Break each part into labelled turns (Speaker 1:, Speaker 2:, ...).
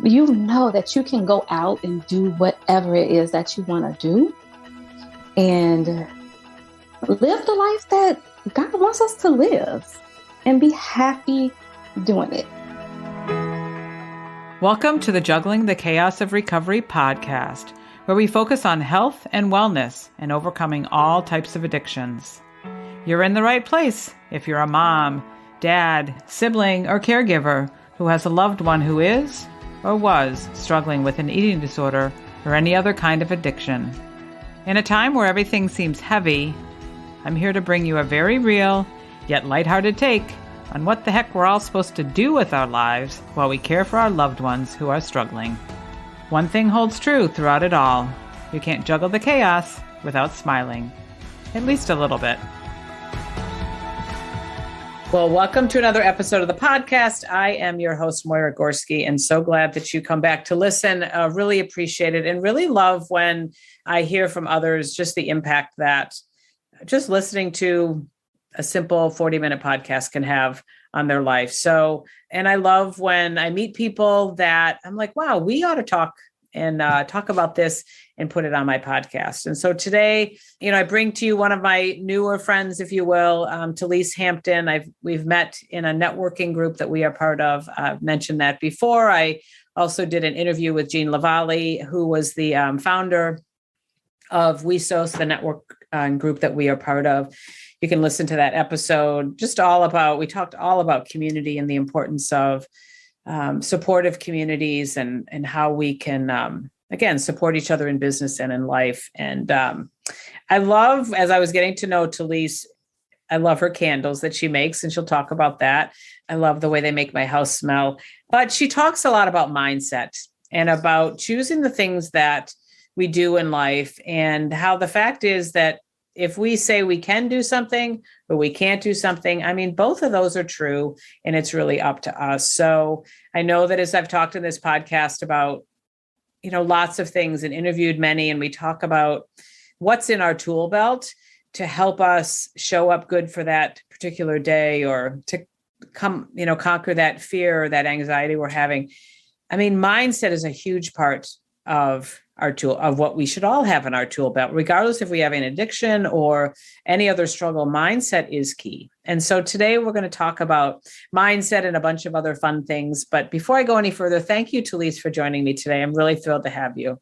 Speaker 1: you know that you can go out and do whatever it is that you want to do and live the life that God wants us to live and be happy doing it.
Speaker 2: Welcome to the Juggling the Chaos of Recovery podcast, where we focus on health and wellness and overcoming all types of addictions. You're in the right place if you're a mom, dad, sibling, or caregiver who has a loved one who is or was struggling with an eating disorder or any other kind of addiction. In a time where everything seems heavy, I'm here to bring you a very real, yet lighthearted take on what the heck we're all supposed to do with our lives while we care for our loved ones who are struggling. One thing holds true throughout it all. You can't juggle the chaos without smiling. At least a little bit. Well, welcome to another episode of the podcast. I am your host, Moira Gorski, and so glad that you come back to listen. Really appreciate it and really love when I hear from others just the impact that just listening to a simple 40-minute podcast can have on their life. So, and I love when I meet people that I'm like, wow, we ought to talk and talk about this and put it on my podcast. And so today, I bring to you one of my newer friends, if you will, Telese Hampton. We've met in a networking group that we are part of. I've mentioned that before. I also did an interview with Jean Lavallee, who was the founder of WeSos, the network group that we are part of. You can listen to that episode. We talked all about community and the importance of supportive communities and how we can, again, support each other in business and in life. And I love, as I was getting to know Telese, I love her candles that she makes, and she'll talk about that. I love the way they make my house smell. But she talks a lot about mindset and about choosing the things that we do in life, and how the fact is that if we say we can do something or we can't do something, I mean, both of those are true, and it's really up to us. So I know that as I've talked in this podcast about, lots of things and interviewed many, and we talk about what's in our tool belt to help us show up good for that particular day, or to conquer that fear or that anxiety we're having. I mean, mindset is a huge part of our tool, of what we should all have in our tool belt, regardless if we have an addiction or any other struggle. Mindset is key. And so today we're going to talk about mindset and a bunch of other fun things. But before I go any further, thank you, Telese, for joining me today. I'm really thrilled to have you.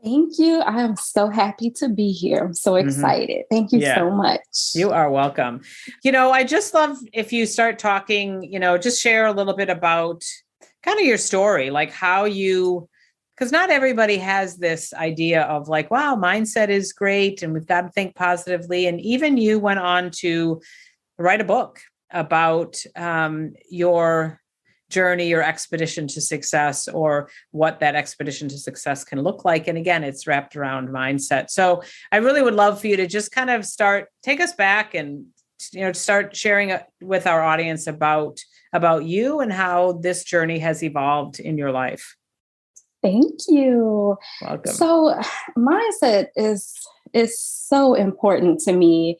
Speaker 1: Thank you. I am so happy to be here. I'm so excited. Thank you so much.
Speaker 2: You are welcome. I just love if you start talking, just share a little bit about kind of your story, like how you, because not everybody has this idea of like, wow, mindset is great and we've got to think positively. And even you went on to write a book about your journey, your expedition to success, or what that expedition to success can look like. And again, it's wrapped around mindset. So I really would love for you to just kind of take us back and, start sharing with our audience about you and how this journey has evolved in your life.
Speaker 1: Thank you.
Speaker 2: Welcome.
Speaker 1: So mindset is so important to me,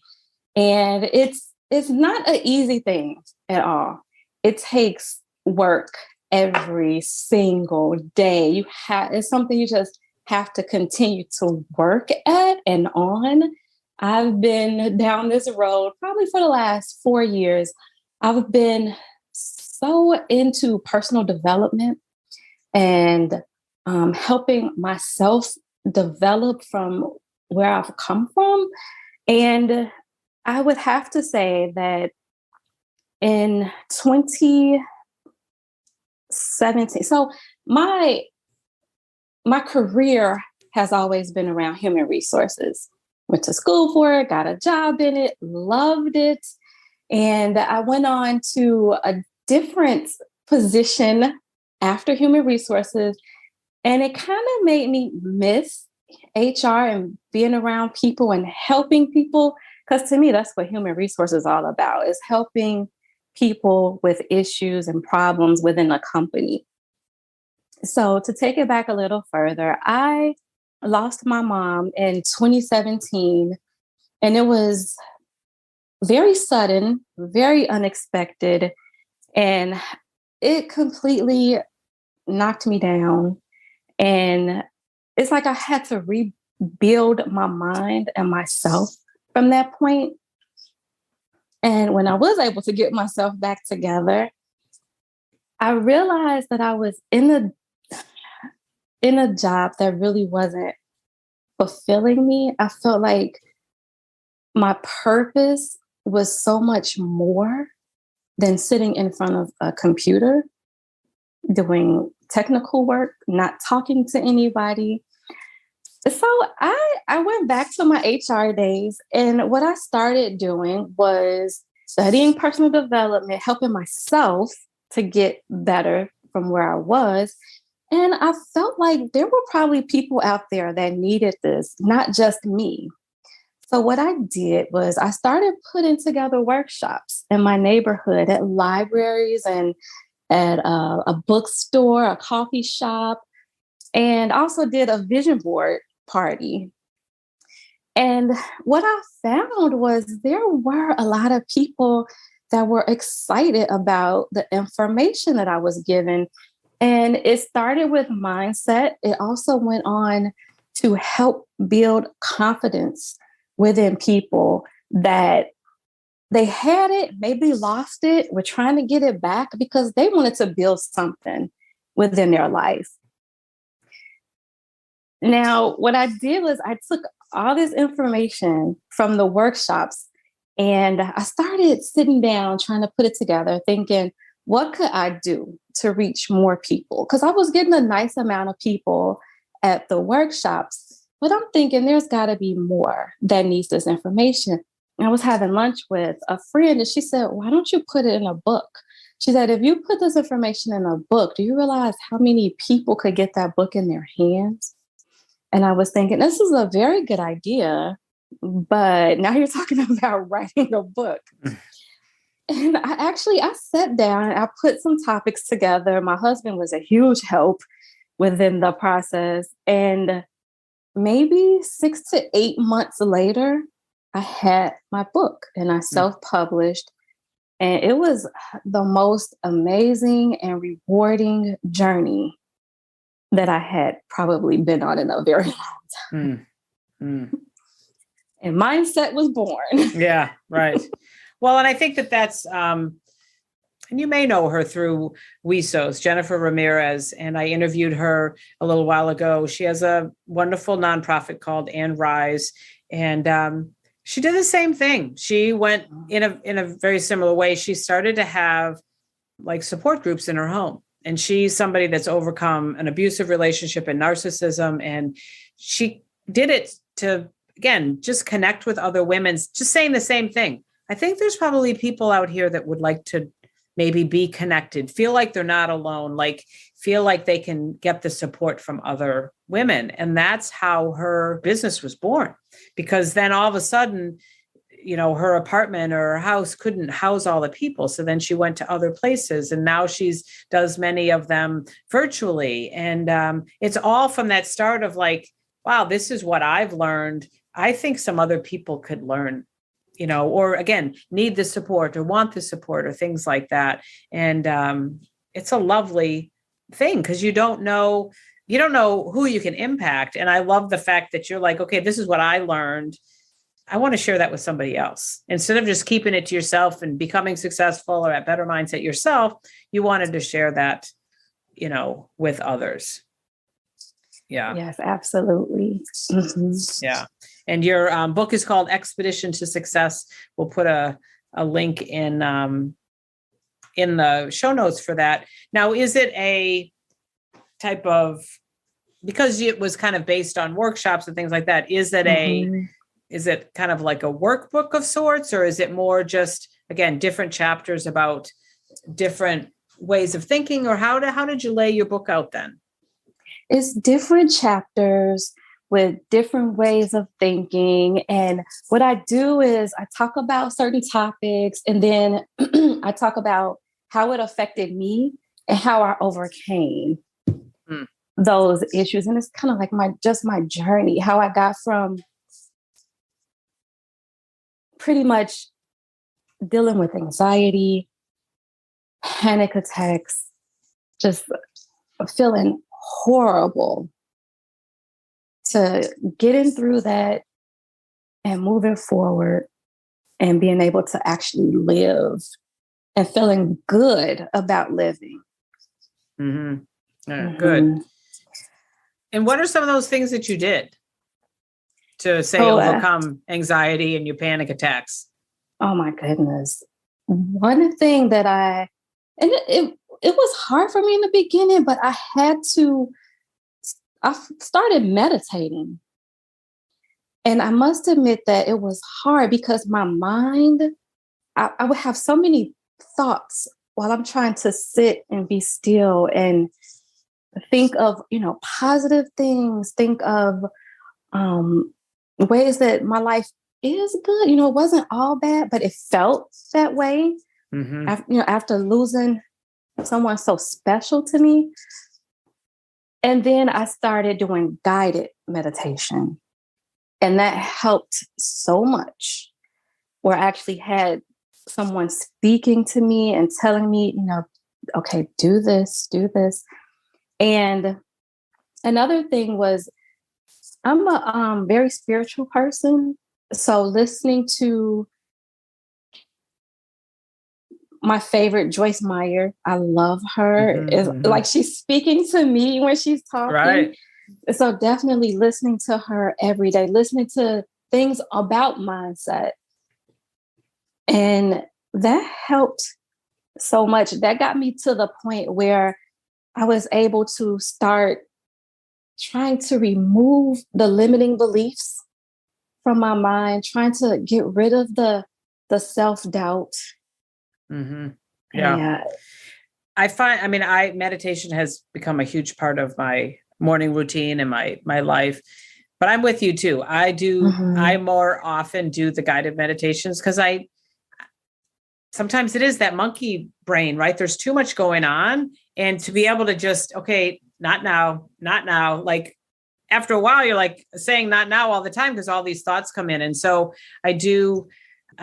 Speaker 1: and it's not an easy thing at all. It takes work every single day. It's something you just have to continue to work at and on. I've been down this road probably for the last 4 years. I've been so into personal development and helping myself develop from where I've come from. And I would have to say that in 2017, so my career has always been around human resources. Went to school for it, got a job in it, loved it. And I went on to a different position after human resources. And it kind of made me miss HR and being around people and helping people. Because to me, that's what human resources is all about, is helping people with issues and problems within a company. So to take it back a little further, I lost my mom in 2017, and it was very sudden, very unexpected, and it completely knocked me down. And it's like I had to rebuild my mind and myself from that point. And when I was able to get myself back together, I realized that I was in a job that really wasn't fulfilling me. I felt like my purpose was so much more than sitting in front of a computer doing technical work, not talking to anybody. So I went back to my HR days, and what I started doing was studying personal development, helping myself to get better from where I was. And I felt like there were probably people out there that needed this, not just me. So what I did was I started putting together workshops in my neighborhood at libraries and at a bookstore, a coffee shop, and also did a vision board party. And what I found was there were a lot of people that were excited about the information that I was given. And it started with mindset. It also went on to help build confidence within people that they had it, maybe lost it, were trying to get it back because they wanted to build something within their life. Now, what I did was I took all this information from the workshops and I started sitting down trying to put it together, thinking, what could I do to reach more people? Because I was getting a nice amount of people at the workshops, but I'm thinking there's got to be more that needs this information. I was having lunch with a friend and she said, why don't you put it in a book? She said, if you put this information in a book, do you realize how many people could get that book in their hands? And I was thinking, this is a very good idea, but now you're talking about writing a book. And I sat down and I put some topics together. My husband was a huge help within the process. And maybe 6 to 8 months later, I had my book and I self-published. And it was the most amazing and rewarding journey that I had probably been on in a very long time. And mindset was born.
Speaker 2: Yeah, right. Well, and I think that's, and you may know her through WISOS, Jennifer Ramirez, and I interviewed her a little while ago. She has a wonderful nonprofit called And Rise, and she did the same thing. She went in a very similar way. She started to have like support groups in her home. And she's somebody that's overcome an abusive relationship and narcissism. And she did it to, again, just connect with other women, just saying the same thing. I think there's probably people out here that would like to maybe be connected, feel like they're not alone, like feel like they can get the support from other women. And that's how her business was born. Because then all of a sudden, her apartment or her house couldn't house all the people. So then she went to other places and now does many of them virtually. And it's all from that start of like, wow, this is what I've learned. I think some other people could learn, or again, need the support or want the support or things like that. And it's a lovely thing because you don't know who you can impact. And I love the fact that you're like, okay, this is what I learned. I want to share that with somebody else. Instead of just keeping it to yourself and becoming successful or at better mindset yourself, you wanted to share that, with others. Yeah.
Speaker 1: Yes, absolutely. Mm-hmm.
Speaker 2: Yeah. And your book is called Expedition to Success. We'll put a link in the show notes for that. Now, is it a type of, because it was kind of based on workshops and things like that, is it kind of like a workbook of sorts, or is it more just, again, different chapters about different ways of thinking, or how did you lay your book out then?
Speaker 1: It's different chapters with different ways of thinking. And what I do is I talk about certain topics and then I talk about how it affected me and how I overcame those issues. And it's kind of like my journey, how I got from pretty much dealing with anxiety, panic attacks, just feeling horrible, to getting through that and moving forward and being able to actually live and feeling good about living.
Speaker 2: Good. And what are some of those things that you did to say overcome anxiety and your panic attacks?
Speaker 1: Oh my goodness. One thing that and it was hard for me in the beginning, but I started meditating. And I must admit that it was hard because my mind, I would have so many thoughts while I'm trying to sit and be still and think of, positive things, think of ways that my life is good. It wasn't all bad, but it felt that way. After losing someone so special to me. And then I started doing guided meditation. And that helped so much, where I actually had someone speaking to me and telling me, okay, do this. And another thing was, I'm a very spiritual person. So listening to my favorite, Joyce Meyer, I love her. It's like she's speaking to me when she's talking.
Speaker 2: Right.
Speaker 1: So definitely listening to her every day, listening to things about mindset. And that helped so much. That got me to the point where I was able to start trying to remove the limiting beliefs from my mind, trying to get rid of the self-doubt.
Speaker 2: Yeah. Meditation has become a huge part of my morning routine and my life, but I'm with you too. I more often do the guided meditations because sometimes it is that monkey brain, right? There's too much going on, and to be able to just, okay, not now. Like after a while, you're like saying not now all the time because all these thoughts come in. And so I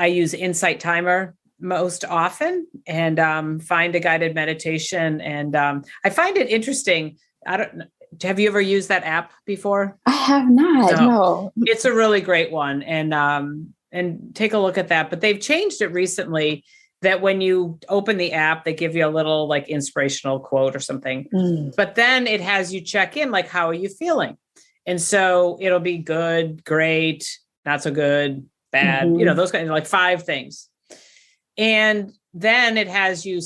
Speaker 2: use Insight Timer most often and find a guided meditation. And I find it interesting. Have you ever used that app before?
Speaker 1: I have not. No.
Speaker 2: It's a really great one. And take a look at that. But they've changed it recently that when you open the app, they give you a little like inspirational quote or something. But then it has you check in, like, how are you feeling? And so it'll be good, great, not so good, bad, those kinds of like 5 things. And then it has you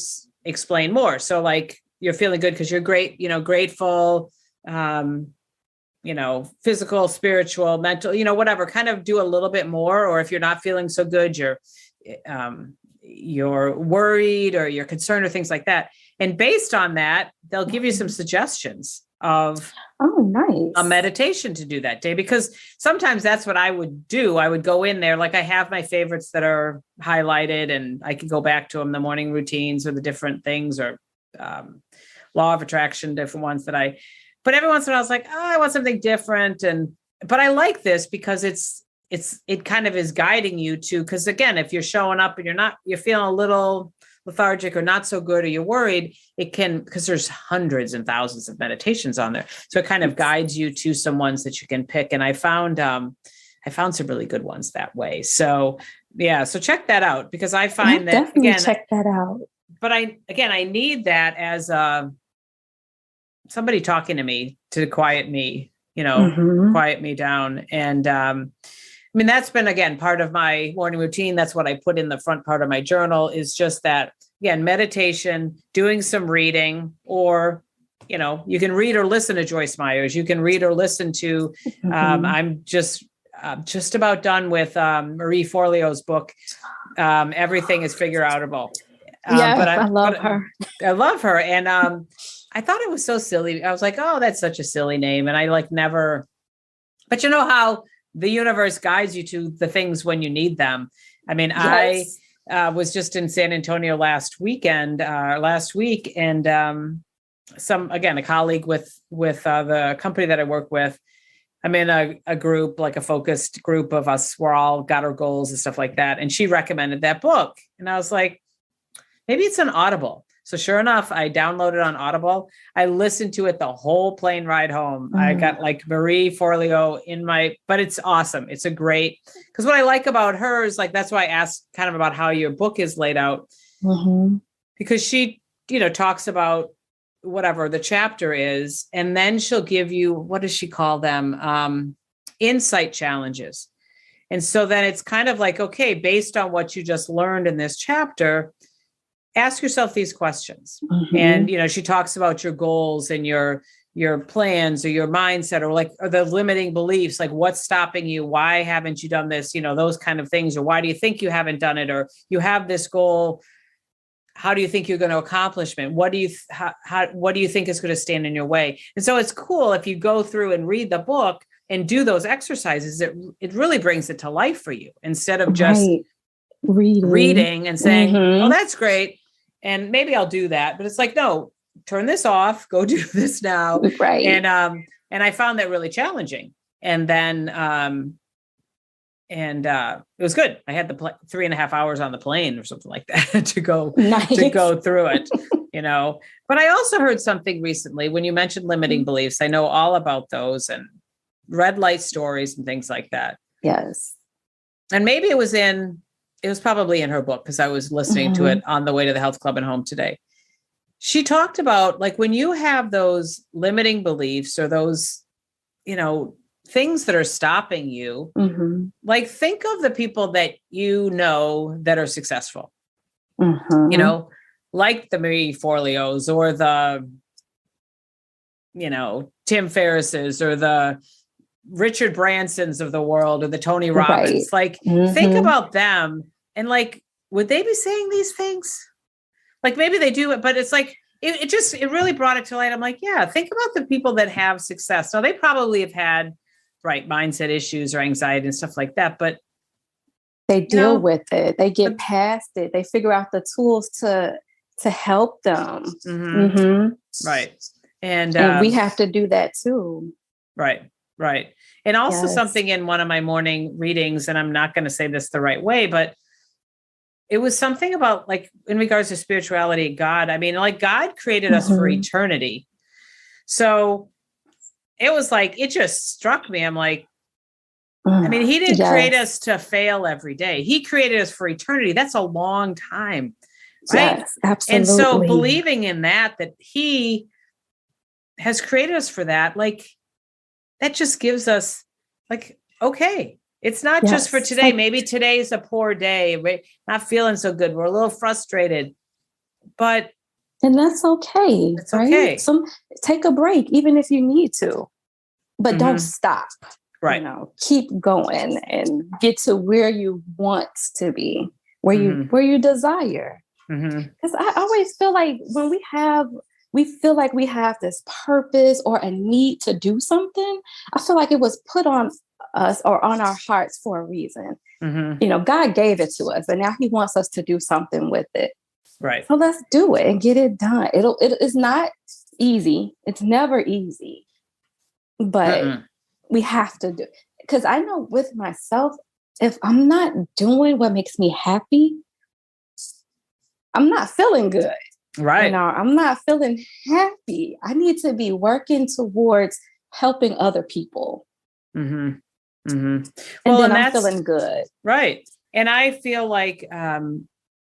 Speaker 2: explain more. So like you're feeling good because you're great, grateful, physical, spiritual, mental, whatever, kind of do a little bit more. Or if you're not feeling so good, you're worried or you're concerned or things like that. And based on that, they'll give you some suggestions of a meditation to do that day, because sometimes that's what I would do. I would go in there, like I have my favorites that are highlighted and I can go back to them, the morning routines or the different things or law of attraction, different ones but every once in a while I was like, I want something different. But I like this because it kind of is guiding you to, because again, if you're showing up and you're feeling a little lethargic or not so good, or you're worried, it can, because there's hundreds and thousands of meditations on there. So it kind of guides you to some ones that you can pick. And I found some really good ones that way. So yeah, so check that out, because I find that
Speaker 1: definitely again, check that out.
Speaker 2: But I need that as somebody talking to me to quiet me, quiet me down. And that's been, again, part of my morning routine. That's what I put in the front part of my journal, is just that, again, meditation, doing some reading, or, you can read or listen to Joyce Meyers. You can read or listen to, I'm just about done with Marie Forleo's book, Everything is Figureoutable.
Speaker 1: I love her.
Speaker 2: I love her. And I thought it was so silly. I was like, oh, that's such a silly name. And I never, but you know how the universe guides you to the things when you need them. Yes. I was just in San Antonio last week, and a colleague with the company that I work with, I'm in a group, like a focused group of us. We're all got our goals and stuff like that. And she recommended that book. And I was like, maybe it's an Audible. So sure enough, I downloaded on Audible. I listened to it the whole plane ride home. I got like Marie Forleo but it's awesome. It's a great, because what I like about her is like, that's why I asked kind of about how your book is laid out, because she, talks about whatever the chapter is, and then she'll give you, what does she call them? Insight challenges. And so then it's kind of like, okay, based on what you just learned in this chapter, ask yourself these questions. And, she talks about your goals and your plans or your mindset, or the limiting beliefs, like what's stopping you? Why haven't you done this? Those kind of things, or why do you think you haven't done it? Or you have this goal. How do you think you're going to accomplish it? What do you think is going to stand in your way? And so it's cool if you go through and read the book and do those exercises, it really brings it to life for you, instead of just reading and saying, oh, that's great, and maybe I'll do that. But it's like, no, turn this off, go do this now.
Speaker 1: Right.
Speaker 2: And I found that really challenging. And then it was good. I had the 3.5 hours on the plane or something like that to go through it, But I also heard something recently when you mentioned limiting beliefs. I know all about those and red light stories and things like that.
Speaker 1: Yes.
Speaker 2: And maybe it was probably in her book, because I was listening to it on the way to the health club and home today. She talked about, like, when you have those limiting beliefs or those, things that are stopping you, like, think of the people that that are successful, like the Marie Forleos or the, Tim Ferrisses or the Richard Bransons of the world or the Tony Robbins. Like, think about them and, like, would they be saying these things? Like, maybe they do it, but it's like, it really brought it to light. I'm like, yeah, think about the people that have success. So they probably have had mindset issues or anxiety and stuff like that, but
Speaker 1: they deal with it. They get past it. They figure out the tools to help them.
Speaker 2: Right.
Speaker 1: And we have to do that too.
Speaker 2: Right. And also something in one of my morning readings, and I'm not going to say this the right way, but it was something about, like, in regards to spirituality, God. I mean, like, God created us for eternity. So it was like, it just struck me. I'm like, I mean, he didn't create us to fail every day. He created us for eternity. That's a long time. Right.
Speaker 1: Yes, absolutely.
Speaker 2: And so believing in that he has created us for that, like, that just gives us, like, okay, it's not just for today. Maybe today's a poor day. We're not feeling so good. We're a little frustrated,
Speaker 1: and that's okay.
Speaker 2: It's okay.
Speaker 1: Take a break, even if you need to, but don't stop.
Speaker 2: Right.
Speaker 1: Keep going and get to where you want to be, where you desire. Because I always feel like when we feel like we have this purpose or a need to do something, I feel like it was put on us or on our hearts for a reason. God gave it to us, and now he wants us to do something with it.
Speaker 2: Right.
Speaker 1: So let's do it and get it done. It is not easy. It's never easy, but we have to do it. Because I know with myself, if I'm not doing what makes me happy, I'm not feeling good.
Speaker 2: Right.
Speaker 1: I'm not feeling happy. I need to be working towards helping other people. And then I'm feeling good.
Speaker 2: Right. And I feel like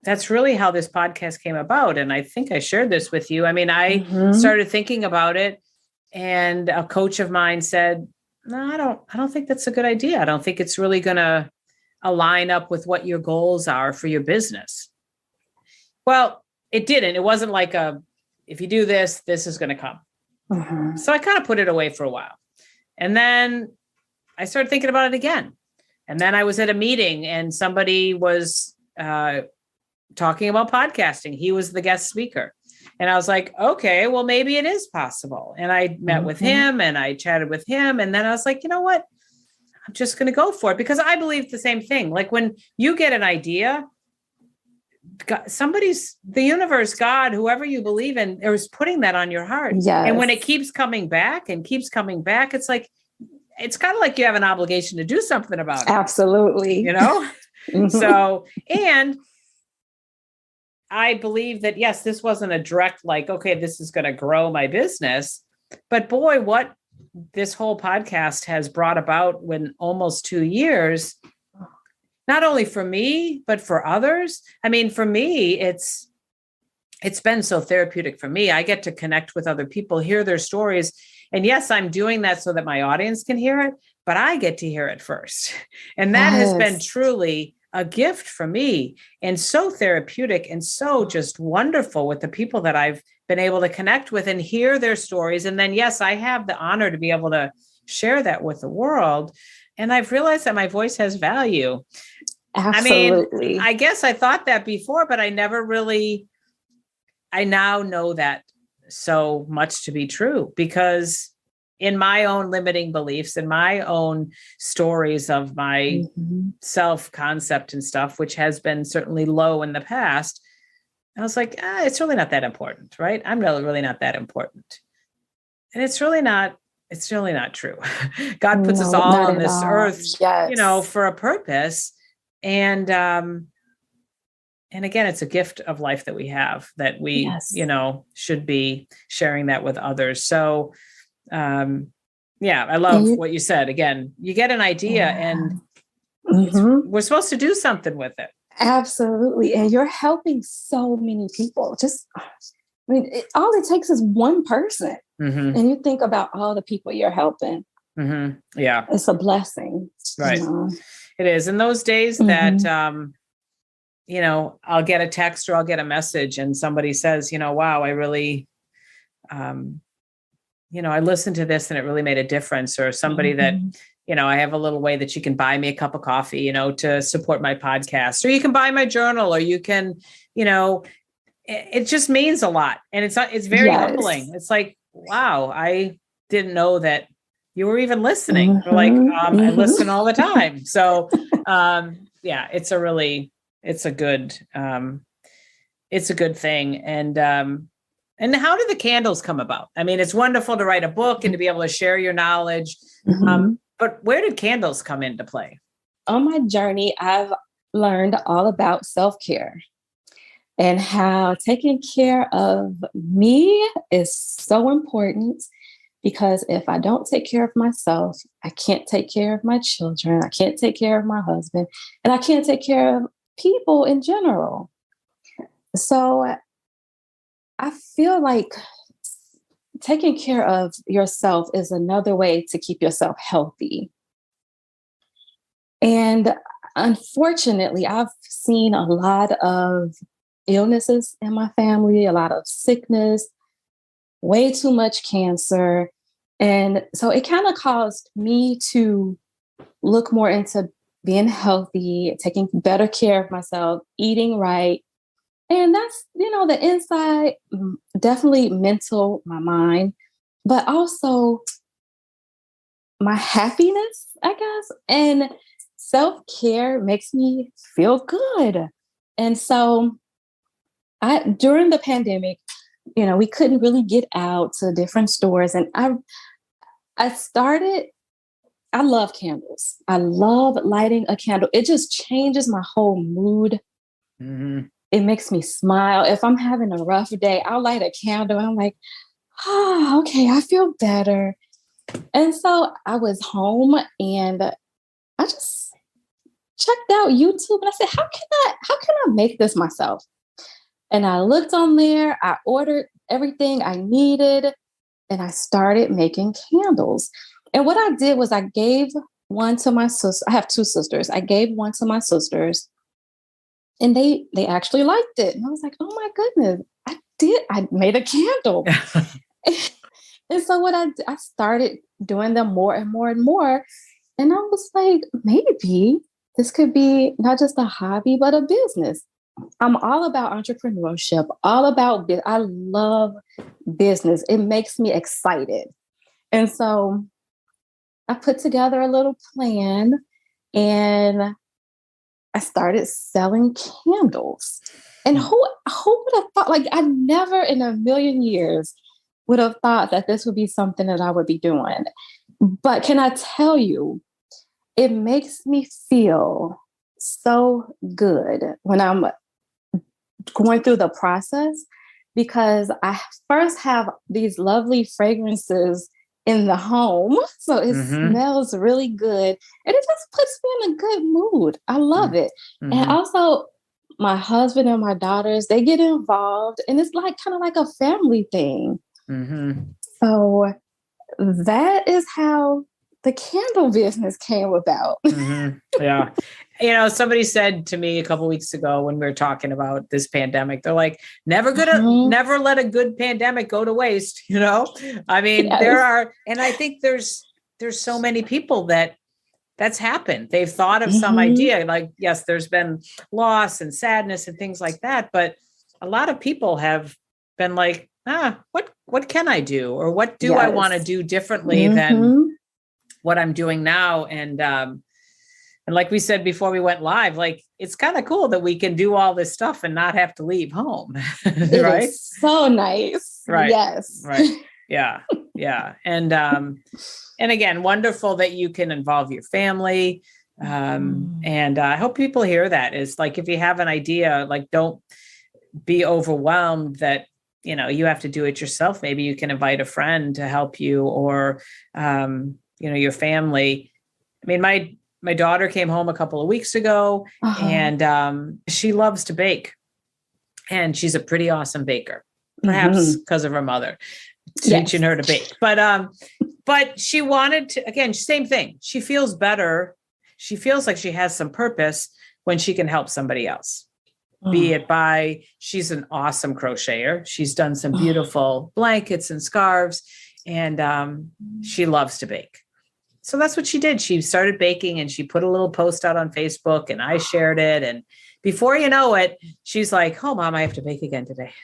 Speaker 2: that's really how this podcast came about. And I think I shared this with you. I mean, I started thinking about it, and a coach of mine said, no, I don't think that's a good idea. I don't think it's really going to align up with what your goals are for your business. Well, it didn't. It wasn't like if you do this, this is going to come. So I kind of put it away for a while. And then I started thinking about it again. And then I was at a meeting and somebody was talking about podcasting. He was the guest speaker. And I was like, okay, well, maybe it is possible. And I met with him and I chatted with him. And then I was like, you know what? I'm just going to go for it, because I believe the same thing. Like, when you get an idea, God, the universe, God, whoever you believe in, is putting that on your heart.
Speaker 1: Yes.
Speaker 2: And when it keeps coming back, it's like, it's kind of like you have an obligation to do something about it.
Speaker 1: Absolutely.
Speaker 2: So, and I believe that, yes, this wasn't a direct, like, okay, this is going to grow my business, but boy, what this whole podcast has brought about in almost 2 years, not only for me, but for others. I mean, for me, it's been so therapeutic for me. I get to connect with other people, hear their stories. And yes, I'm doing that so that my audience can hear it, but I get to hear it first. And that has been truly a gift for me, and so therapeutic and so just wonderful with the people that I've been able to connect with and hear their stories. And then, yes, I have the honor to be able to share that with the world. And I've realized that my voice has value.
Speaker 1: Absolutely.
Speaker 2: I mean, I guess I thought that before, but I now know that so much to be true, because in my own limiting beliefs and my own stories of my self-concept and stuff, which has been certainly low in the past, I was like, it's really not that important, right? I'm really not that important. And it's really not true. God puts us all on this earth, for a purpose. And again, it's a gift of life that we have, that we, should be sharing that with others. So, I love what you said. Again, you get an idea and we're supposed to do something with it.
Speaker 1: Absolutely. And you're helping so many people. All it takes is one person. And you think about all the people you're helping.
Speaker 2: Yeah.
Speaker 1: It's a blessing.
Speaker 2: Right. It is. In those days that, I'll get a text or I'll get a message and somebody says, wow, I really, I listened to this and it really made a difference. Or somebody that, I have a little way that you can buy me a cup of coffee, to support my podcast, or you can buy my journal, or you can, it just means a lot. And it's very humbling. It's like, wow, I didn't know that you were even listening. Or like, I listen all the time. So, it's a good thing. And how did the candles come about? I mean, it's wonderful to write a book and to be able to share your knowledge. But where did candles come into play?
Speaker 1: On my journey, I've learned all about self-care and how taking care of me is so important, because if I don't take care of myself, I can't take care of my children, I can't take care of my husband, and I can't take care of people in general. So I feel like taking care of yourself is another way to keep yourself healthy. And unfortunately, I've seen a lot of illnesses in my family, a lot of sickness, way too much cancer. And so it kind of caused me to look more into being healthy, taking better care of myself, eating right. And that's, the inside, definitely mental, my mind, but also my happiness, I guess. And self-care makes me feel good. And so during the pandemic, we couldn't really get out to different stores. And I love candles. I love lighting a candle. It just changes my whole mood. It makes me smile. If I'm having a rough day, I'll light a candle. And I'm like, okay, I feel better. And so I was home and I just checked out YouTube and I said, how can I make this myself? And I looked on there, I ordered everything I needed, and I started making candles. And what I did was I gave one to my sister. I have two sisters. I gave one to my sisters, and they actually liked it. And I was like, oh my goodness, I made a candle. And so what I started doing them more and more and more. And I was like, maybe this could be not just a hobby, but a business. I'm all about entrepreneurship, I love business. It makes me excited. And so I put together a little plan and I started selling candles. And who would have thought, like, I never in a million years would have thought that this would be something that I would be doing. But can I tell you, it makes me feel so good when I'm going through the process, because I first have these lovely fragrances in the home. So it smells really good and it just puts me in a good mood. I love it. And also my husband and my daughters, they get involved and it's like kind of like a family thing. So that is how the candle business came about.
Speaker 2: Yeah. Somebody said to me a couple of weeks ago when we were talking about this pandemic, they're like, never let a good pandemic go to waste. I mean, there are, and I think there's so many people that's happened. They've thought of some idea, like, yes, there's been loss and sadness and things like that. But a lot of people have been like, what can I do? Or what do I want to do differently than what I'm doing now? And like we said before we went live, like, it's kind of cool that we can do all this stuff and not have to leave home. Right?
Speaker 1: So nice.
Speaker 2: Right.
Speaker 1: Yes.
Speaker 2: Right. Yeah. Yeah. And again, wonderful that you can involve your family. And I hope people hear that. Is like, if you have an idea, like, don't be overwhelmed that, you have to do it yourself. Maybe you can invite a friend to help you, or, your family. I mean, my daughter came home a couple of weeks ago and she loves to bake, and she's a pretty awesome baker, perhaps because of her mother teaching her to bake. But she wanted to, again, same thing. She feels better. She feels like she has some purpose when she can help somebody else. Be it by, she's an awesome crocheter. She's done some beautiful blankets and scarves, and she loves to bake. So that's what she did. She started baking and she put a little post out on Facebook, and I shared it. And before you know it, she's like, oh, Mom, I have to bake again today.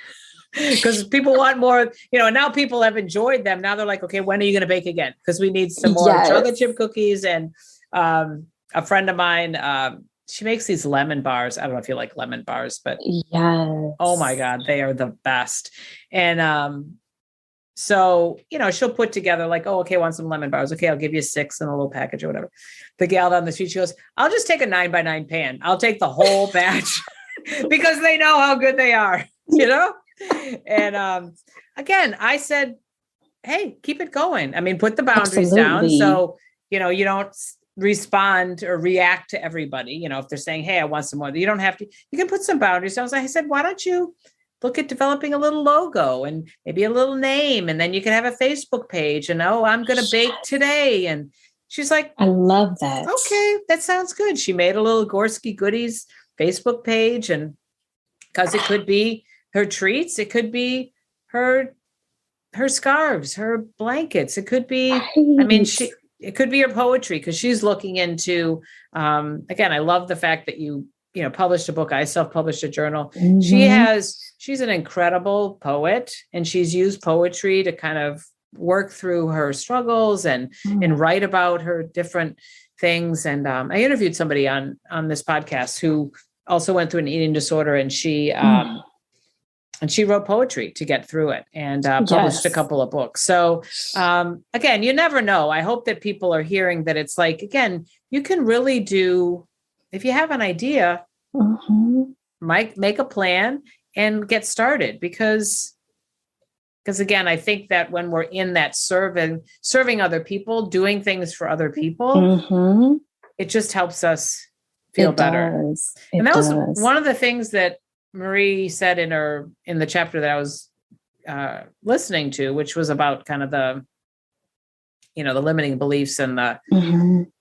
Speaker 2: Because people want more, and now people have enjoyed them. Now they're like, okay, when are you going to bake again? Because we need some more chocolate chip cookies. And a friend of mine, she makes these lemon bars. I don't know if you like lemon bars, but oh my God, they are the best. And so, she'll put together like, oh, okay, I want some lemon bars. Okay, I'll give you 6 in a little package or whatever. The gal down the street, she goes, I'll just take a 9x9 pan. I'll take the whole batch because they know how good they are, And again, I said, hey, keep it going. I mean, put the boundaries down. So, you don't respond or react to everybody. If they're saying, hey, I want some more, you don't have to, you can put some boundaries down. So I said, why don't you look at developing a little logo and maybe a little name, and then you can have a Facebook page, and, oh, I'm going to bake today. And she's like,
Speaker 1: I love that.
Speaker 2: Okay, that sounds good. She made a little Gorski Goodies Facebook page, and because it could be her treats, it could be her scarves, her blankets. It could be, it could be her poetry, because she's looking into, again, I love the fact that you published a book. I self-published a journal. She's an incredible poet, and she's used poetry to kind of work through her struggles and write about her different things. And I interviewed somebody on this podcast who also went through an eating disorder, and she wrote poetry to get through it, and published a couple of books. So again, you never know. I hope that people are hearing that it's like, again, you can really do, if you have an idea, make a plan and get started, because again, I think that when we're in that serving other people, doing things for other people, it just helps us feel better. And that was one of the things that Marie said in the chapter that I was listening to, which was about kind of the limiting beliefs and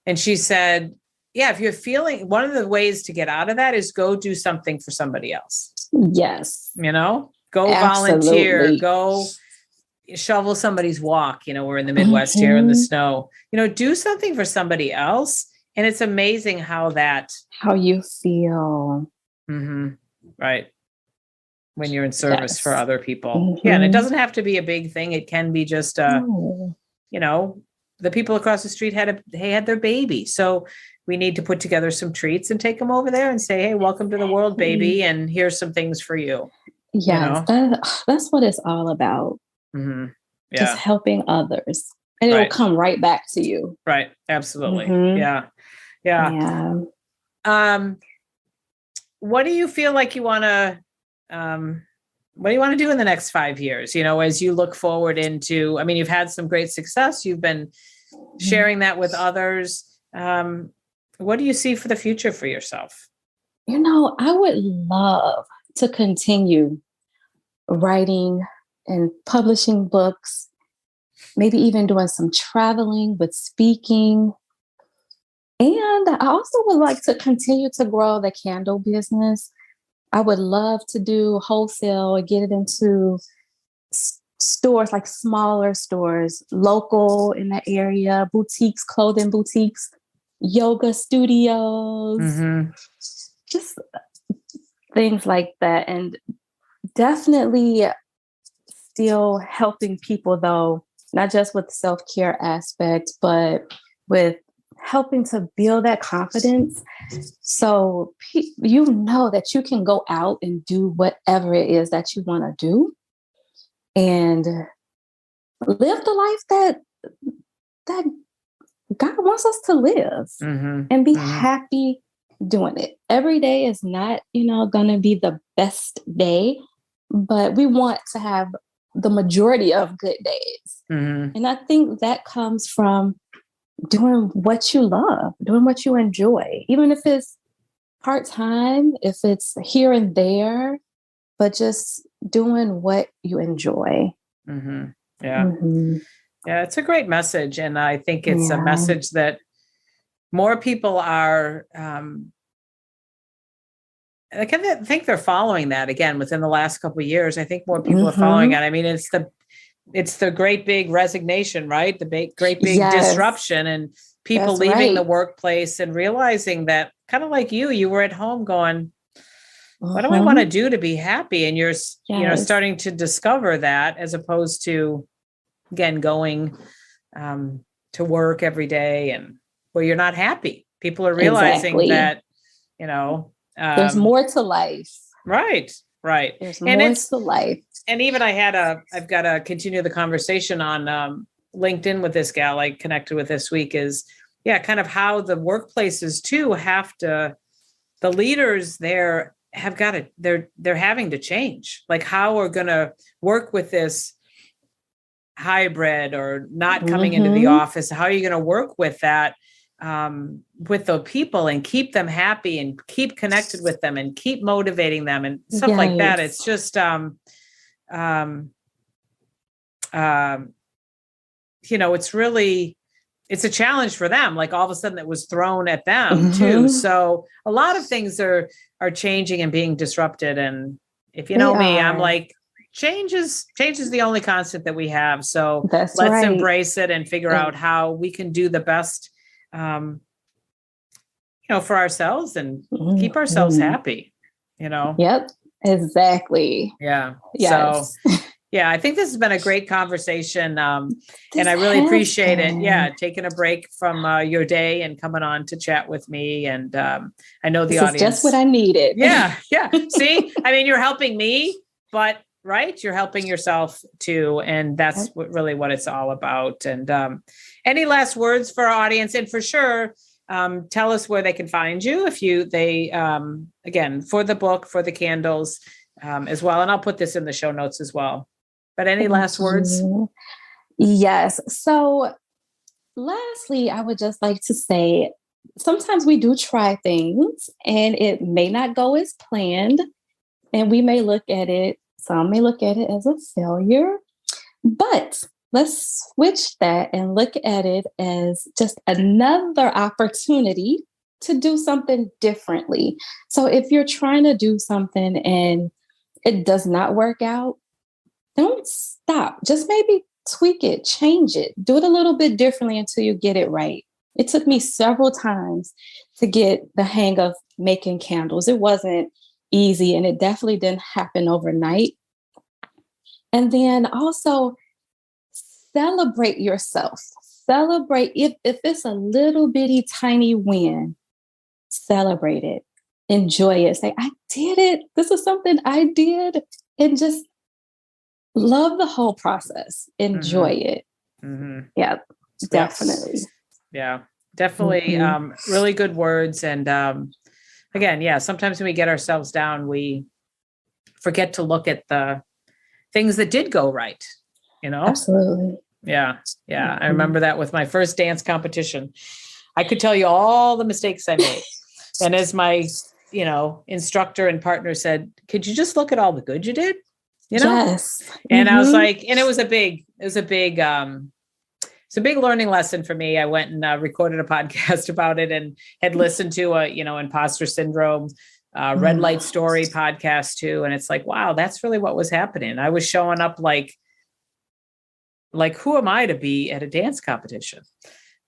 Speaker 2: and she said, yeah, if you're feeling, one of the ways to get out of that is go do something for somebody else.
Speaker 1: Yes.
Speaker 2: Go volunteer, go shovel somebody's walk. We're in the Midwest here in the snow, do something for somebody else. And it's amazing how you
Speaker 1: feel.
Speaker 2: Right. When you're in service for other people. Yeah. And it doesn't have to be a big thing. It can be just, the people across the street had their baby. So we need to put together some treats and take them over there and say, hey, welcome to the world, baby. And here's some things for you.
Speaker 1: Yes. That's what it's all about. Just helping others. And it'll come right back to you.
Speaker 2: Right. Absolutely. Yeah. What do you feel like you want to what do you want to do in the next 5 years? As you look forward into, I mean, you've had some great success. You've been sharing that with others. What do you see for the future for yourself?
Speaker 1: I would love to continue writing and publishing books, maybe even doing some traveling with speaking. And I also would like to continue to grow the candle business. I would love to do wholesale and get it into stores, like smaller stores, local in the area, boutiques, clothing boutiques, yoga studios, just things like that. And definitely still helping people, though, not just with self-care aspect, but with helping to build that confidence. So that you can go out and do whatever it is that you want to do and live the life that God wants us to live and be happy doing it. Every day is not, going to be the best day, but we want to have the majority of good days. And I think that comes from doing what you love, doing what you enjoy, even if it's part-time, if it's here and there, but just doing what you enjoy.
Speaker 2: Yeah. Yeah, it's a great message. And I think it's a message that more people are, I think they're following that again within the last couple of years. I think more people are following it. I mean, it's the great big resignation, right? The great big disruption and people leaving the workplace and realizing that, kind of like you were at home going, what do I want to do to be happy? And you're starting to discover that, as opposed to, again, going to work every day and where you're not happy. People are realizing that,
Speaker 1: there's more to life.
Speaker 2: Right.
Speaker 1: There's more to life.
Speaker 2: And even I've got to continue the conversation on LinkedIn with this gal I connected with this week is, kind of how the workplaces too the leaders there they're having to change, like how we're going to work with this hybrid or not coming into the office. How are you going to work with that, with the people and keep them happy and keep connected with them and keep motivating them and stuff like that. It's just, it's a challenge for them. Like all of a sudden it was thrown at them too. So a lot of things are changing and being disrupted. And if you know me, I'm like, change is the only constant that we have. So let's embrace it and figure out how we can do the best, for ourselves and keep ourselves happy,
Speaker 1: Yep, exactly.
Speaker 2: Yeah. Yes. So I think this has been a great conversation. And I really appreciate it. Yeah. Taking a break from your day and coming on to chat with me. And I know the audience is
Speaker 1: just what I needed.
Speaker 2: Yeah. See, I mean, you're helping me, but you're helping yourself too. And that's really what it's all about. And any last words for our audience? And for sure, tell us where they can find you again, for the book, for the candles as well. And I'll put this in the show notes as well. But any last words?
Speaker 1: Yes. So lastly, I would just like to say, sometimes we do try things and it may not go as planned. And some may look at it as a failure, but let's switch that and look at it as just another opportunity to do something differently. So if you're trying to do something and it does not work out, don't stop. Just maybe tweak it, change it, do it a little bit differently until you get it right. It took me several times to get the hang of making candles. It wasn't easy, and it definitely didn't happen overnight. And then also celebrate yourself. Celebrate if it's a little bitty tiny win, celebrate it. Enjoy it. Say, I did it. This is something I did. And just love the whole process. Enjoy it. Yeah, definitely.
Speaker 2: Yeah, definitely. Really good words. And again, sometimes when we get ourselves down, we forget to look at the things that did go right,
Speaker 1: Absolutely.
Speaker 2: Yeah. Yeah. I remember that with my first dance competition. I could tell you all the mistakes I made. And as my, instructor and partner said, could you just look at all the good you did?
Speaker 1: Yes.
Speaker 2: And I was like, and it was a big learning lesson for me. I went and recorded a podcast about it and had listened to imposter syndrome, red light story podcast too. And it's like, wow, that's really what was happening. I was showing up like, who am I to be at a dance competition?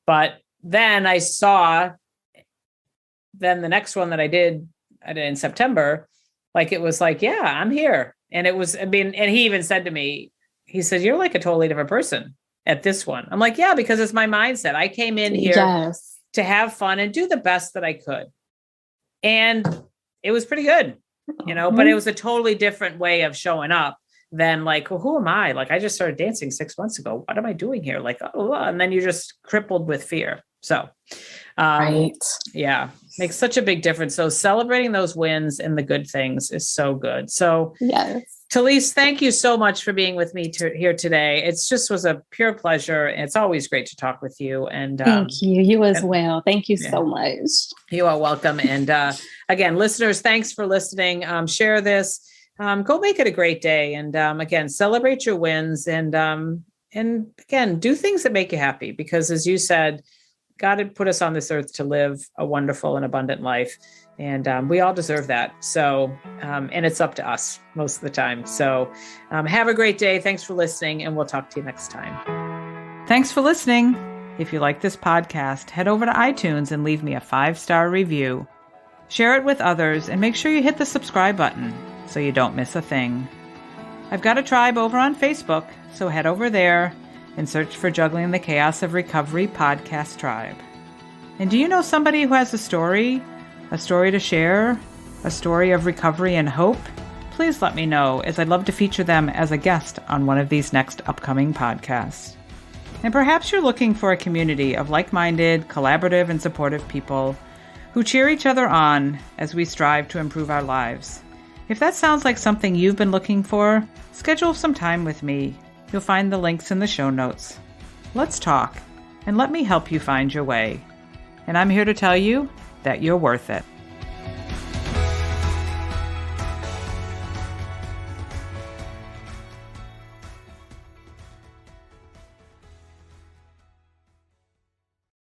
Speaker 2: But then I saw the next one that I did in September, like, it was like, yeah, I'm here. And it was, and he even said to me, he said, you're like a totally different person at this one. I'm like, yeah, because it's my mindset. I came in here to have fun and do the best that I could. And it was pretty good, but it was a totally different way of showing up than like, well, who am I? Like, I just started dancing 6 months ago. What am I doing here? Like, and then you're just crippled with fear. So,
Speaker 1: right.
Speaker 2: Yeah, makes such a big difference. So celebrating those wins and the good things is so good. So
Speaker 1: yes.
Speaker 2: Telese, thank you so much for being with me here today. It's just was a pure pleasure. It's always great to talk with you. And
Speaker 1: thank you. You as well. Thank you so much.
Speaker 2: You are welcome. And again, listeners, thanks for listening. Share this. Go make it a great day. And again, celebrate your wins. And again, do things that make you happy. Because as you said, God had put us on this earth to live a wonderful and abundant life. And we all deserve that. So, and it's up to us most of the time. So have a great day. Thanks for listening. And we'll talk to you next time. Thanks for listening. If you like this podcast, head over to iTunes and leave me a 5-star review. Share it with others and make sure you hit the subscribe button so you don't miss a thing. I've got a tribe over on Facebook, so head over there and search for Juggling the Chaos of Recovery Podcast Tribe. And do you know somebody who has a story to share, a story of recovery and hope? Please let me know, as I'd love to feature them as a guest on one of these next upcoming podcasts. And perhaps you're looking for a community of like-minded, collaborative, and supportive people who cheer each other on as we strive to improve our lives. If that sounds like something you've been looking for, schedule some time with me. You'll find the links in the show notes. Let's talk, and let me help you find your way. And I'm here to tell you that you're worth it.